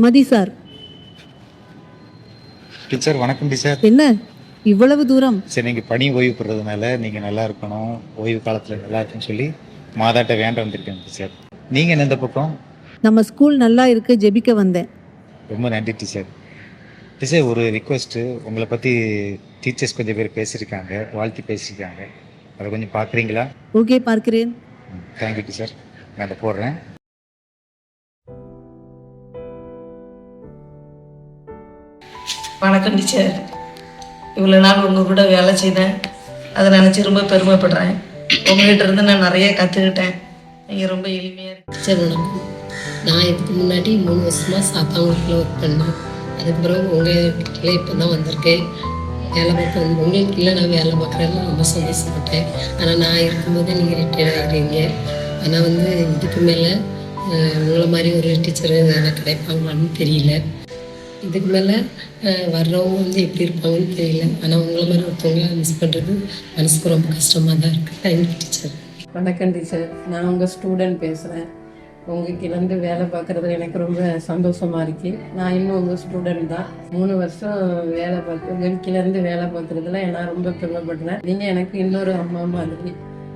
மதி sir. Teacher வணக்கம் teacher. என்ன இவ்வளவு தூரம்? சரி, நீங்கள் பணி ஓய்வு பெறதுனால நீங்கள் நல்லா இருக்கணும், ஓய்வு காலத்தில் நல்லா இருக்குன்னு சொல்லி மாதாட்ட வேண்ட வந்திருக்கேன் டீச்சர். நீங்கள் என்ன இந்த பக்கம்? நம்ம ஸ்கூல் நல்லா இருக்கு, ஜெபிக்க வந்தேன். ரொம்ப நன்றி டீச்சர். டீச்சர், ஒரு ரிக்வெஸ்ட்டு. உங்களை பற்றி டீச்சர்ஸ் கொஞ்சம் பேர் பேசியிருக்காங்க, வாழ்த்தி பேசியிருக்காங்க. அதை கொஞ்சம் பார்க்குறீங்களா? ஓகே, பார்க்கிறேன். Thank you teacher. நான் அதை போடுறேன். வணக்கம் டீச்சர். இவ்வளோ நாள் உங்கள் கூட வேலை செய்தேன், அதை நினச்சி ரொம்ப பெருமைப்படுறேன். உங்கள்கிட்ட இருந்து நான் நிறைய கற்றுக்கிட்டேன். நீங்கள் ரொம்ப எளிமையாக இருக்கு. டீச்சர் வணக்கம். நான் இதுக்கு முன்னாடி 3 வருஷமாக சாத்தாங்குளத்தில் ஒர்க் பண்ணேன். அதுக்கு பிறகு உங்கள் வீட்டில் இப்போ தான் வந்திருக்கேன். வேலை பார்க்க வந்து உங்களுக்கு இல்லை, நான் வேலை பார்க்குறதுல ரொம்ப சந்தோஷப்பட்டேன். ஆனால் நான் இருக்கும்போது நீங்கள் ரிட்டையர் ஆகிடுவீங்க. ஆனால் வந்து இதுக்கு மேலே உங்களை மாதிரி ஒரு டீச்சரு எனக்கு கிடைப்பாங்களான்னு தெரியல. இதுக்கு மேலே வர்றவங்க வந்து எப்படி இருப்பாங்கன்னு தெரியல. ஆனால் உங்களை மாதிரி ஒருத்தவங்கள மிஸ் பண்ணுறது மனசுக்கு ரொம்ப கஷ்டமாக தான் இருக்குது. Thank you teacher. வணக்கம் டீச்சர். நான் உங்கள் ஸ்டூடெண்ட் பேசுகிறேன். உங்கள் கிளந்து வேலை பார்க்குறதுல எனக்கு ரொம்ப சந்தோஷமாக இருக்குது. நான் இன்னும் உங்கள் ஸ்டூடெண்ட் தான். 3 வருஷம் வேலை பார்த்து உங்கள் கிளந்து வேலை பார்க்குறதுல நான் ரொம்ப பெருமைப்படுறேன். நீங்கள் எனக்கு இன்னொரு அம்மா மாதிரி.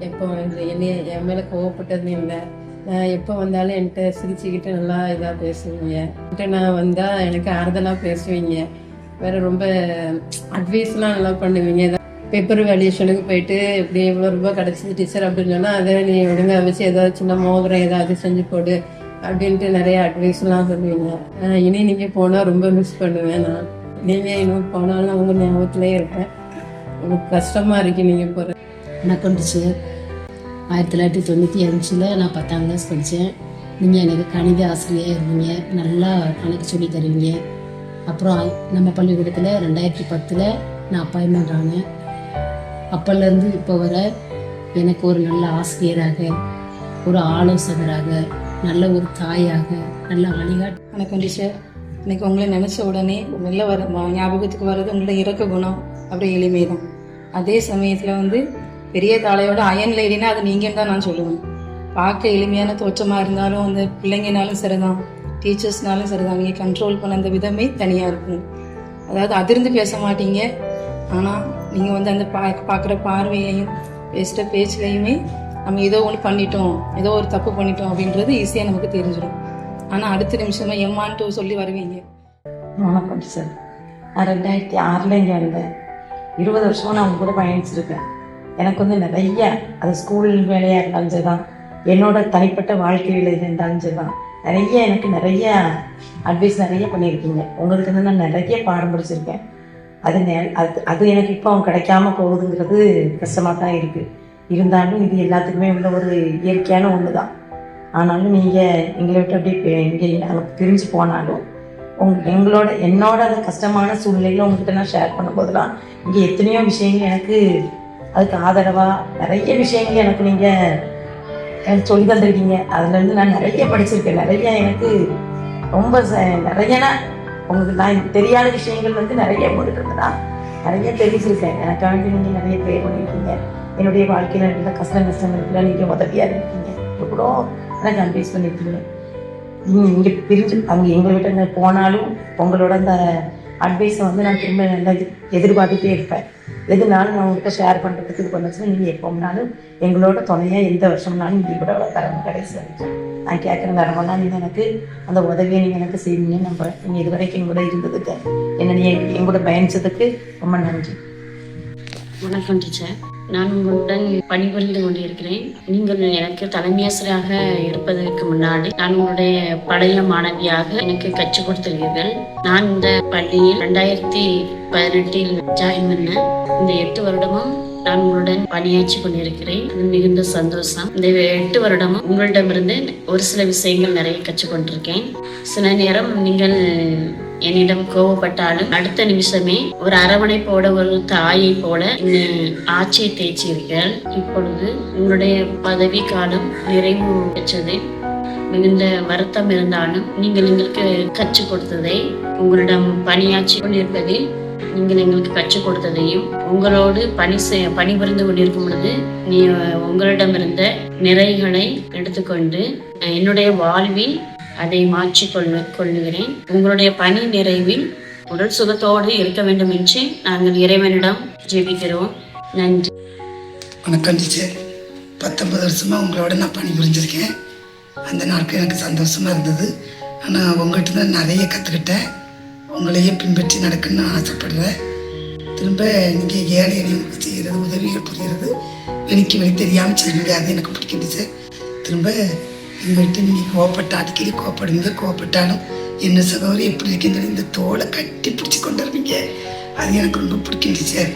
எப்போ என்னைய என் மேலே கோவப்பட்டது இல்லை. நான் எப்போ வந்தாலும் என்கிட்ட சிரிச்சுக்கிட்டு நல்லா இதாக பேசுவீங்க. என்கிட்ட நான் வந்தால் எனக்கு ஆறுதலாக பேசுவீங்க. வேறு ரொம்ப அட்வைஸ்லாம் நல்லா பண்ணுவீங்க. பேப்பர் வேல்யூஷனுக்கு போயிட்டு இப்படி இவ்வளோ ரூபா கிடச்சிது டீச்சர் அப்படின்னு சொன்னால் அதை நீ ஒழுங்காக வச்சு ஏதாவது சின்ன மோதிரம் ஏதாவது செஞ்சு போடு அப்படின்ட்டு நிறைய அட்வைஸ்லாம் சொல்லுவீங்க. இனி நீங்கள் போனால் ரொம்ப மிஸ் பண்ணுவேன். நான் நீங்கள் இன்னும் போனாலும் உங்கள் ஞாபகத்துலேயே இருப்பேன். உங்களுக்கு கஷ்டமாக இருக்கு நீங்கள் போகிற. வணக்கம் டீச்சர். 1995 நான் 10ஆம் கிளாஸ் படித்தேன். நீங்கள் எனக்கு கணித ஆசிரியர் இருந்தீங்க. நல்லா கணக்கு சொல்லி தருவீங்க. அப்புறம் நம்ம பள்ளிக்கூடத்தில் 2010 நான் அப்பாயின்மெண்ட் ஆனேன். அப்போலேருந்து இப்போ வர எனக்கு ஒரு நல்ல ஆசிரியராக, ஒரு ஆலோசகராக, நல்ல ஒரு தாயாக, நல்ல வழிகாட்டு. வணக்கம் டீச்சர். எனக்கு உங்களை நினச்ச உடனே நல்ல ஞாபகத்துக்கு வர்றது உங்களோட இறக்க குணம், அப்புறம் எளிமை தான். அதே சமயத்தில் வந்து பெரிய தாளையோட அயன் லேடினா அது நீங்கள் தான் நான் சொல்லுவேன். பார்க்க எளிமையான தோற்றமாக இருந்தாலும் அந்த பிள்ளைங்கனாலும் சரிதான், டீச்சர்ஸ்னாலும் சரிதான், நீங்கள் கண்ட்ரோல் பண்ண அந்த விதமே தனியாக இருக்கும். அதாவது அதிர்ந்து பேச மாட்டீங்க. ஆனால் நீங்கள் வந்து அந்த பார்க்குற பார்வையையும் பேசுகிற பேச்சுலையுமே நம்ம ஏதோ ஒன்று பண்ணிட்டோம், ஏதோ ஒரு தப்பு பண்ணிட்டோம் அப்படின்றது ஈஸியாக நமக்கு தெரிஞ்சிடும். ஆனால் அடுத்த நிமிஷமா எம்மான்ட்டு சொல்லி வருவீங்க. வணக்கம் சார். நான் 2006 இங்கே வந்தேன். 20 வருஷமாக நான் உங்க கூட பயணிச்சிருக்கேன். எனக்கு வந்து நிறைய, அது ஸ்கூல் வேலையாக இருந்தாலும் சரி தான், என்னோட தனிப்பட்ட வாழ்க்கையில் இருந்தாலும் சரி தான், எனக்கு நிறைய அட்வைஸ் நிறைய பண்ணியிருக்கீங்க. உங்களுக்கு வந்து நான் நிறைய பாடம் படிச்சிருக்கேன். அது எனக்கு இப்போ கிடைக்காம போகுதுங்கிறது கஷ்டமாக தான் இருக்குது. இருந்தாலும் இது எல்லாத்துக்குமே உள்ள ஒரு இயற்கையான ஒன்று தான். ஆனாலும் நீங்கள் எங்களை விட்டு அப்படியே இங்கே நாங்கள் பிரிஞ்சு போனாலும் என்னோட அந்த கஷ்டமான சூழ்நிலையில் உங்கள்கிட்ட நான் ஷேர் பண்ணும்போதெல்லாம் இங்கே எத்தனையோ விஷயங்கள் எனக்கு அதுக்கு ஆதரவாக நிறைய விஷயங்கள் எனக்கு நீங்கள் சொல்லி தந்துருக்கீங்க. அதுலேருந்து நான் நிறைய படிச்சிருக்கேன். நிறைய எனக்கு ரொம்ப நிறையனா உங்களுக்கு நான் தெரியாத விஷயங்கள் வந்து நிறைய போட்டுருந்தா நிறைய தெரிஞ்சிருக்கேன். எனக்காண்டி நீங்கள் நிறைய ப்ரே பண்ணியிருக்கீங்க. என்னுடைய வாழ்க்கையில் இருக்கிற கஷ்டங்களுக்குலாம் நீங்கள் உதவியாக இருக்கீங்க. எவ்வளோ எனக்கு அட்வைஸ் பண்ணியிருக்கீங்க. நீங்கள் இங்கே பிரிஞ்சு அங்கே எங்களை விட்டு போனாலும் உங்களோட அந்த அட்வைஸை வந்து நான் திரும்ப நல்லா எதிர்பார்த்துட்டே இருப்பேன். எதுனாலும் நான் உங்கள்கிட்ட ஷேர் பண்ணுறதுக்கு இது பண்ணச்சுன்னா நீங்கள் எப்போனாலும் எங்களோட துணையாக எந்த வருஷம்னாலும் நீங்கள் கூட தரணும். கடைசி வரைக்கும் நான் கேட்குற நேரமெல்லாம் நீங்கள் எனக்கு அந்த உதவியை நீங்கள் எனக்கு செய்வீங்கன்னு நம்புகிறேன். நீங்கள் இது வரைக்கும் எங்கூட இருந்ததுக்கு, என்ன நீங்கள் எங்கூட பயணிச்சதுக்கு ரொம்ப நன்றி. வணக்கம் டீச்சர். நான் உங்களுடன் பணிபுரிந்து கொண்டிருக்கிறேன். நீங்கள் எனக்கு தலைமையாசிரியராக இருப்பதற்கு முன்னாடி நான் உங்களுடைய பழைய மாணவியாக எனக்கு கற்றுக் கொடுத்தீர்கள். நான் இந்த பள்ளியில் 2018 ஜாயின் பண்ணேன். இந்த 8 வருடமும் நான் உங்களுடன் பணியாற்றி கொண்டிருக்கிறேன். அது மிகுந்த சந்தோஷம். இந்த 8 வருடமும் உங்களிடமிருந்து ஒரு சில விஷயங்கள் நிறைய கற்றுக்கொண்டிருக்கேன். சில நேரம் நீங்கள் என்னிடம் கோவப்பட்டாலும் அடுத்த நிமிஷமே ஒரு அரவணைப்போட, ஒரு தாயை போல ஆட்சியை தேய்ச்சீர்கள். இப்பொழுது உங்களுடைய பதவி காலம் நிறைவு பெற்றது. மிகுந்த வருத்தம் இருந்தாலும் நீங்கள் எங்களுக்கு கற்றுக் கொடுத்ததை, உங்களிடம் பணியாற்றி கொண்டிருப்பதில் நீங்கள் எங்களுக்கு கற்றுக் கொடுத்ததையும், உங்களோடு பணிபுரிந்து கொண்டிருக்கும் பொழுது உங்களிடமிருந்த நிறைகளை எடுத்துக்கொண்டு என்னுடைய வாழ்வில் அதை கொள்ளுகிறேன். உங்களுடைய பணி நிறைவில் உடல் சுகத்தோடு இருக்க வேண்டும் என்று நாங்கள் இறைவனிடம் ஜெபிக்கிறோம். நன்றி. வணக்கம் டீச்சர். 19 வருஷமாக உங்களோட நான் பணி புரிஞ்சிருக்கேன். அந்த நாட்கள் எனக்கு சந்தோஷமாக இருந்தது. ஆனால் உங்கள்கிட்ட தான் நிறைய கற்றுக்கிட்டேன். உங்களையே பின்பற்றி நடக்கணும்னு ஆசைப்படுறேன். திரும்ப நீங்கள் ஏழை எளியவங்களுக்கு செய்கிறது, உதவிகள் புரிகிறது, வெளி தெரியாமல் செய்வீங்க. அது எனக்கு பிடிக்கும் டீச்சர். திரும்ப எங்கள்கிட்ட நீங்கள் அடிக்கடி கோவப்பட்டாலும் என்ன சகோதரி எப்படி இருக்குன்னு இந்த தோலை கட்டி பிடிச்சி கொண்டு வருவீங்க. அது எனக்கு ரொம்ப பிடிக்கும் டீச்சர்.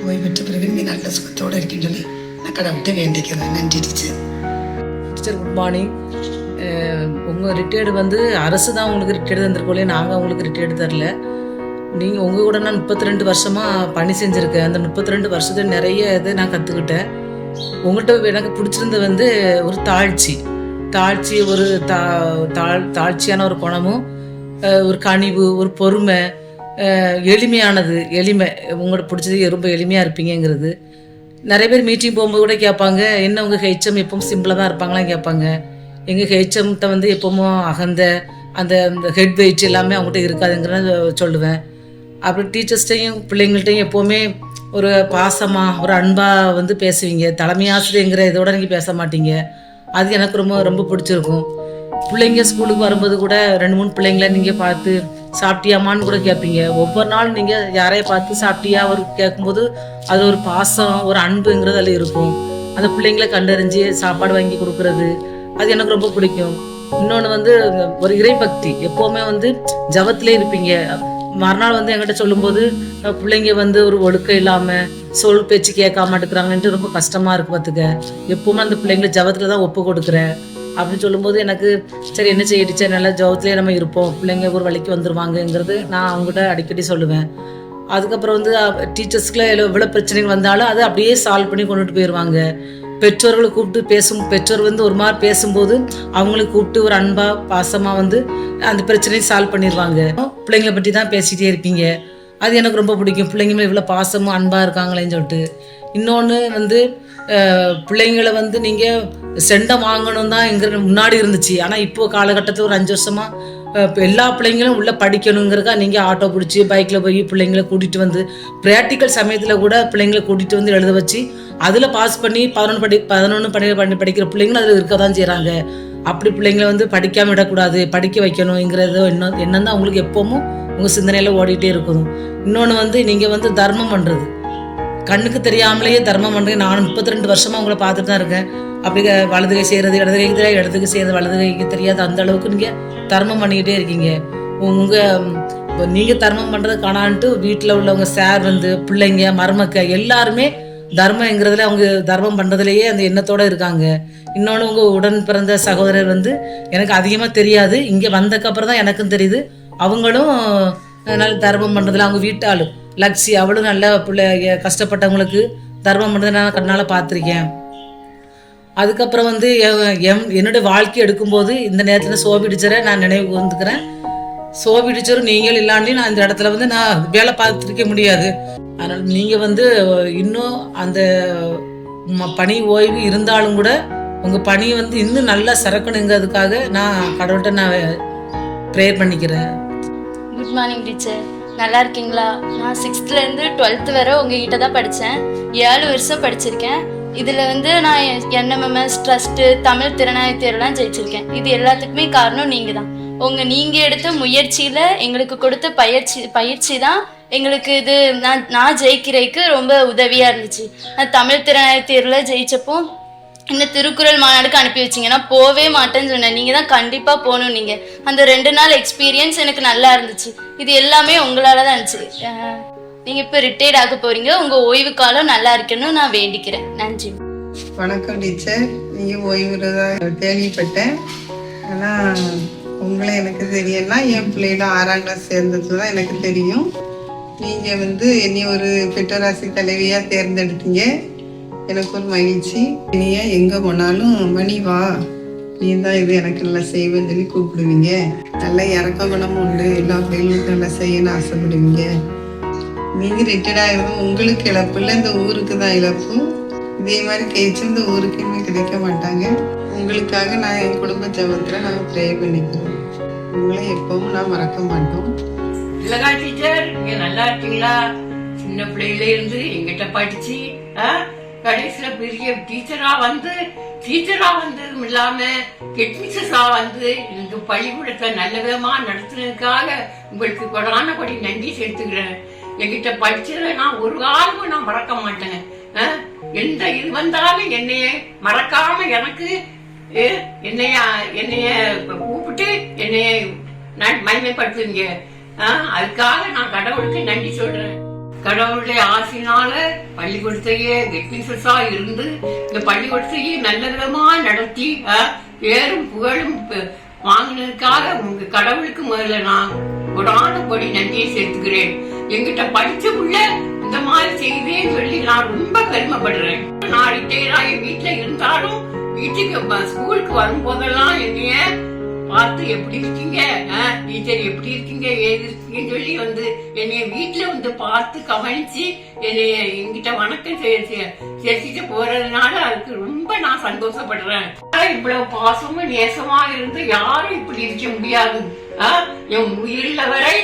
ஓய்வு பெற்ற பிறகு நீங்கள் நல்ல சுகத்தோடு இருக்குன்னு சொல்லி நான் கடவுள்கிட்ட வேண்டிக்கிறேன். நன்றி டீச்சர். Teacher good morning. உங்கள் ரிட்டையர்டு வந்து அரசு தான் உங்களுக்கு ரிட்டையர்டு தந்திருக்கோலே, நாங்கள் உங்களுக்கு ரிட்டையர்டு தரல. நீங்கள் உங்கள் கூட நான் 32 வருஷமாக பணி செஞ்சுருக்கேன். அந்த 32 வருஷத்தில் நிறைய இதை நான் கற்றுக்கிட்டேன். உங்கள்கிட்ட எனக்கு பிடிச்சிருந்த வந்து ஒரு தாழ்ச்சி ஒரு தாழ்ச்சியான ஒரு குணமும், ஒரு கனிவு, ஒரு பொறுமை, எளிமை. உங்களோட பிடிச்சது ரொம்ப எளிமையாக இருப்பீங்கிறது. நிறைய பேர் மீட்டிங் போகும்போது கூட கேட்பாங்க, என்ன உங்கள் ஹெச்எம் எப்பவும் சிம்பிளாக தான் இருப்பாங்களான்னு கேட்பாங்க. எங்கள் ஹெச்எம்கிட்ட வந்து எப்பவும் அந்த ஹெட் வெயிட் எல்லாமே அவங்ககிட்ட இருக்காதுங்கிறத சொல்லுவேன். அப்புறம் டீச்சர்ஸ்டையும் பிள்ளைங்கள்ட்டையும் எப்போவுமே ஒரு பாசமாக ஒரு அன்பாக வந்து பேசுவீங்க. தலைமை ஆசிரியங்கிற இதோட நீங்கள் பேச மாட்டீங்க. அது எனக்கு ரொம்ப ரொம்ப பிடிச்சிருக்கும். பிள்ளைங்க ஸ்கூலுக்கு வரும்போது கூட 2-3 பிள்ளைங்கள நீங்கள் பார்த்து சாப்பிட்டியாமான்னு கூட கேட்பீங்க. ஒவ்வொரு நாள் நீங்கள் யாரைய பார்த்து சாப்பிட்டியா ஒரு கேட்கும்போது அது ஒரு பாசம், ஒரு அன்புங்கிறது அதில் இருக்கும். அந்த பிள்ளைங்களை கண்டறிஞ்சு சாப்பாடு வாங்கி கொடுக்குறது அது எனக்கு ரொம்ப பிடிக்கும். இன்னொன்று வந்து ஒரு இறைபக்தி, எப்போவுமே வந்து ஜபத்திலே இருப்பீங்க. மறுநாள் வந்து என்கிட்ட சொல்லும்போது பிள்ளைங்க வந்து ஒரு ஒழுக்கம் இல்லாமல் சொல் பேச்சு கேட்காம எடுக்கிறாங்கன்ட்டு ரொம்ப கஷ்டமாக இருக்கு. பார்த்துக்க, எப்போவுமே அந்த பிள்ளைங்களை ஜபத்தில் தான் ஒப்பு கொடுக்குறேன் அப்படின்னு சொல்லும்போது எனக்கு சரி என்ன செய்யிடுச்சா, நல்லா ஜபத்திலே நம்ம இருப்போம், பிள்ளைங்க ஒரு வழிக்கு வந்துடுவாங்கங்கிறது நான் அவங்ககிட்ட அடிக்கடி சொல்லுவேன். அதுக்கப்புறம் வந்து டீச்சர்ஸ்க்குள்ள எவ்வளோ பிரச்சனைகள் வந்தாலும் அதை அப்படியே சால்வ் பண்ணி கொண்டுட்டு போயிடுவாங்க. பெற்றோர்களை கூப்பிட்டு பெற்றோர் வந்து ஒரு மாதிரி பேசும்போது அவங்களுக்கு கூப்பிட்டு ஒரு அன்பாக பாசமாக வந்து அந்த பிரச்சனையை சால்வ் பண்ணிடுவாங்க. பிள்ளைங்களை பற்றி தான் பேசிகிட்டே இருப்பீங்க. அது எனக்கு ரொம்ப பிடிக்கும். பிள்ளைங்களும் இவ்வளோ பாசமும் அன்பாக இருக்காங்களேன்னு சொல்லிட்டு. இன்னொன்று வந்து பிள்ளைங்களை வந்து நீங்கள் செண்டை வாங்கணும் தான் முன்னாடி இருந்துச்சு. ஆனால் இப்போது காலகட்டத்தில் ஒரு 5 வருஷமாக எல்லா பிள்ளைங்களும் உள்ளே படிக்கணுங்கிறக்கா நீங்கள் ஆட்டோ பிடிச்சி பைக்கில் போய் பிள்ளைங்களை கூட்டிகிட்டு வந்து ப்ராக்டிக்கல் சமயத்தில் கூட பிள்ளைங்களை கூட்டிகிட்டு வந்து எழுத வச்சு அதில் பாஸ் பண்ணி 11 படிக்கிற பிள்ளைங்களும் அதில் இருக்க தான் செய்கிறாங்க. அப்படி பிள்ளைங்களை வந்து படிக்காமல் விடக்கூடாது, படிக்க வைக்கணுங்கிறதோ எண்ணம் தான் உங்களுக்கு எப்பவும் உங்கள் சிந்தனையில் ஓடிட்டே இருக்கணும். இன்னொன்று வந்து நீங்கள் வந்து தர்மம் பண்ணுறது, கண்ணுக்கு தெரியாமலேயே தர்மம் பண்ணுறேன். நான் 32 வருஷமாக உங்களை பார்த்துட்டு தான் இருக்கேன். அப்படி வலது கை செய்கிறது இடது கைக்கு தெரியாது, இடதுக்கு செய்கிறது வலது கைக்கு தெரியாது, அந்த அளவுக்கு நீங்கள் தர்மம் பண்ணிக்கிட்டே இருக்கீங்க. நீங்கள் தர்மம் பண்ணுறது காணான்ட்டு வீட்டில் உள்ளவங்க சார் வந்து பிள்ளைங்க மருமக்க எல்லாருமே தர்மங்கிறதுல அவங்க தர்மம் பண்ணுறதுலையே அந்த எண்ணத்தோடு இருக்காங்க. இன்னொன்று உங்கள் உடன் பிறந்த சகோதரர் வந்து எனக்கு அதிகமாக தெரியாது, இங்கே வந்ததுக்கப்புறம் தான் எனக்கும் தெரியுது. அவங்களும் நல்ல தர்மம் பண்ணுறதுல அவங்க வீட்டாளு லக்ஷி அவளும் நல்ல கஷ்டப்பட்டவங்களுக்கு தர்மம் பண்ணுறதை நான் கண்ணால் பார்த்துருக்கேன். அதுக்கப்புறம் வந்து என்னுடைய வாழ்க்கை எடுக்கும்போது இந்த நேரத்தில் சோபி டீச்சரை நான் நினைவு வந்துக்கிறேன். சோபி டீச்சரும் நீங்கள் இல்லாண்டி நான் இந்த இடத்துல வந்து நான் வேலை பார்த்துருக்க முடியாது. அதனால் நீங்கள் வந்து இன்னும் அந்த பணி ஓய்வு இருந்தாலும் கூட உங்கள் பணியை வந்து இன்னும் நல்லா சிறக்கணுங்கிறதுக்காக நான் கடவுள்கிட்ட நான் ப்ரேயர் பண்ணிக்கிறேன். குட் மார்னிங் டீச்சர், நல்லா இருக்கீங்களா? நான் 6th-லேருந்து 12th வரை உங்ககிட்ட தான் படித்தேன். 7 வருஷம் படிச்சிருக்கேன். இதில் வந்து நான் என்எம்எம்எஸ் ட்ரஸ்ட்டு தமிழ் திறனாய்வு தேர்வுலாம் ஜெயிச்சிருக்கேன். இது எல்லாத்துக்குமே காரணம் நீங்கள் தான். நீங்கள் எடுத்த முயற்சியில் எங்களுக்கு கொடுத்த பயிற்சி தான் எங்களுக்கு இது நான் ஜெயிக்கிறதுக்கு ரொம்ப உதவியாக இருந்துச்சு. நான் தமிழ் திறனாய்வு தேர்வில் ஜெயிச்சப்போ இந்த திருக்குறள் மாநாடுக்கு அனுப்பி வச்சிங்க. நான் போவே மாட்டேன்னு சொன்னேன். நீங்கள் தான் கண்டிப்பாக போகணும். நீங்கள் அந்த 2 நாள் எக்ஸ்பீரியன்ஸ் எனக்கு நல்லா இருந்துச்சு. இது எல்லாமே உங்களால் தான் இருந்துச்சு. நீங்கள் இப்போ ரிட்டையர்ட் ஆக போகிறீங்க. உங்கள் ஓய்வு காலம் நல்லா இருக்கணும்னு நான் வேண்டிக்கிறேன். நன்றி. வணக்கம் டீச்சர். நீங்கள் ஓய்வுறதாக கேள்விப்பட்டேன். ஆனால் உங்களை எனக்கு தெரியல. என் பிள்ளைகள 6ஆம் கிளாஸ் சேர்ந்தது தான் எனக்கு தெரியும். நீங்கள் வந்து என்னை ஒரு பெற்றோராசி தலைவியாக தேர்ந்தெடுத்தீங்க. எனக்கு ஒரு மகிழ்ச்சி. நீ எங்கே போனாலும் மணி வா, நீ தான் இது எனக்கு நல்லா செய்வேன்னு சொல்லி கூப்பிடுவீங்க. நல்லா இறக்க குணமும் உண்டு. எல்லா பிள்ளைகளுக்கும் நல்லா செய்யணும்னு ஆசைப்படுவீங்க. நீங்கள் ரிட்டையர்ட் ஆகிறது உங்களுக்கு இழப்பு இல்லை, இந்த ஊருக்கு தான் இழப்பு. இதே மாதிரி கேச்சு இந்த ஊருக்குமே கிடைக்க மாட்டாங்க. உங்களுக்காக நான் என் குடும்ப ஜபத்தில் நாங்கள் ப்ரே பண்ணிக்கிறோம். உங்களை எப்பவும் நான் மறக்க மாட்டோம். இல்லகா டீச்சர், நீங்க நல்லா இருக்கீங்களா? சின்ன பிள்ளையில இருந்து எங்கிட்ட படிச்சு கடைசியில பெரிய டீச்சரா வந்து இல்லாம ஹெட்மிஸ்ஸா வந்து எனக்கு பள்ளிக்கூடத்தை நல்ல விதமா நடத்துனதுக்காக உங்களுக்கு கொடானபடி நன்றி செலுத்துக்கிறேன். என்கிட்ட படிச்சதை நான் ஒரு காலமும் நான் மறக்க மாட்டேன். எந்த இது வந்தாலும் என்னைய மறக்காம எனக்கு என்னைய கூப்பிட்டு என்னைய மகிமைப்படுத்துவீங்க. அதுக்காக நான் கடவுளுக்கு நன்றி சொல்றேன். கடவுளுடைய ஆசையினால பள்ளிக்கூடத்தையே கெட்மிஸ்ஸா இருந்து இந்த பள்ளிக்கூடத்தையே நல்ல விதமா நடத்தி பேரும் புகழும் வாங்கினதுக்காக உங்க கடவுளுக்கு முதல்ல நான் கொடானபடி நன்றியை செலுத்துகிறேன். எங்கிட்ட படிச்ச புள்ள இந்த மாதிரி செய்தேன்னு சொல்லி நான் ரொம்ப பெருமைப்படுறேன். நான் ரிட்டையர் ஆகி வீட்டுல இருந்தாலும் வீட்டுக்கு ஸ்கூலுக்கு வரும்போதெல்லாம் என்னைய பார்த்து எப்படி இருக்கீங்க டீச்சர், எப்படி இருக்கீங்க, ஏது இருக்கீங்கன்னு சொல்லி வந்து என்னைய வீட்டுல வந்து பார்த்து கவனிச்சு என்னைய என்கிட்ட வணக்கம் செலுத்திட்டு போறதுனால அதுக்கு ரொம்ப நான் சந்தோஷப்படுறேன். இவ்வளவு பாசமும் நேசமா இருந்து யாரும் இப்படி இருக்க முடியாது. என் உயிருள்ள வரை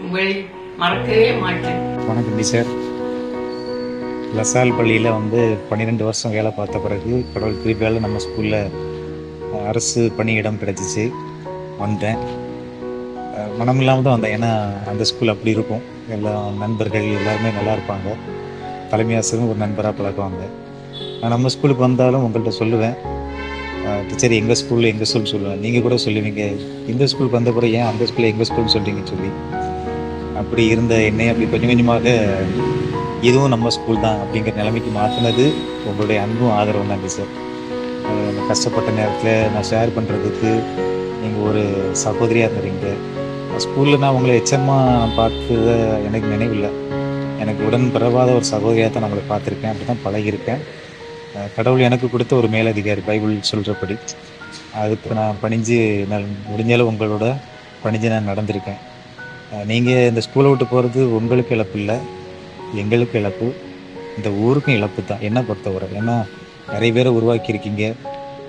உங்களை மறக்கவே மாட்டேன். வணக்கம் டீச்சர். லசால் பள்ளியில் வந்து 12 வருஷம் வேலை பார்த்த பிறகு கடவுள் கிருபையால் நம்ம ஸ்கூலில் அரசு பணியிடம் கிடச்சிச்சு. வந்தேன், மனம் இல்லாமல் தான் வந்தேன். ஏன்னா அந்த ஸ்கூல் அப்படி இருக்கும். எல்லா நண்பர்கள் எல்லாருமே நல்லா இருப்பாங்க. தலைமை ஆசிரியரும் ஒரு நண்பராக பழகுவாங்க. நான் நம்ம ஸ்கூலுக்கு வந்தாலும் உங்கள்கிட்ட சொல்லுவேன், டீச்சர் எங்கள் ஸ்கூல் சொல்லுவேன். நீங்கள் கூட சொல்லுவீங்க, இந்த ஸ்கூலுக்கு வந்த பிறகு ஏன் அந்த ஸ்கூலில் எங்கள் ஸ்கூல்னு சொல்கிறீங்கன்னு சொல்லி. அப்படி இருந்த என்னை அப்படி கொஞ்சம் கொஞ்சமாக இதுவும் நம்ம ஸ்கூல் தான் அப்படிங்கிற நிலைமைக்கு மாற்றினது உங்களுடைய அன்பும் ஆதரவும் தான் டீச்சர். கஷ்டப்பட்ட நேரத்தில் நான் ஷேர் பண்ணுறதுக்கு நீங்கள் ஒரு சகோதரியாக இருந்தீங்க. ஸ்கூலில் நான் உங்களை எச்சமாக பார்த்தத எனக்கு நினைவில்லை. எனக்கு உடன் பிறவாத ஒரு சகோதரியாக தான் நான் உங்களை பார்த்துருக்கேன். அப்படி தான் பழகியிருக்கேன். கடவுள் எனக்கு கொடுத்த ஒரு மேலதிகாரி, பைபிள் சொல்கிறபடி அதுக்கு நான் பணிஞ்சு நான் முடிஞ்சாலும் உங்களோட பணிஞ்சு நான் நடந்திருக்கேன். நீங்கள் இந்த ஸ்கூலை விட்டு போகிறது உங்களுக்கு இழப்பு இல்லை, எங்களுக்கு இழப்பு, இந்த ஊருக்கும் இழப்பு தான் என்னை பொறுத்தவரை. ஏன்னா நிறைய பேரை உருவாக்கியிருக்கீங்க.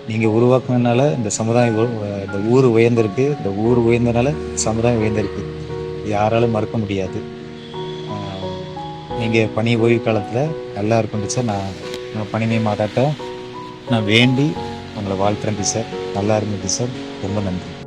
நீங்கள் உருவாக்குனதுனால இந்த சமுதாயம் இந்த ஊர் உயர்ந்திருக்கு. இந்த ஊர் உயர்ந்தனால சமுதாயம் உயர்ந்திருக்கு. யாராலும் மறுக்க முடியாது. நீங்கள் பணி ஓய்வு காலத்தில் நல்லா இருக்கும் டீச்சர். நான் பணிமை மாதாட்ட நான் வேண்டி உங்களை வாழ்த்துறேன் டீச்சர். நல்லா இருங்க டீச்சர். ரொம்ப நன்றி.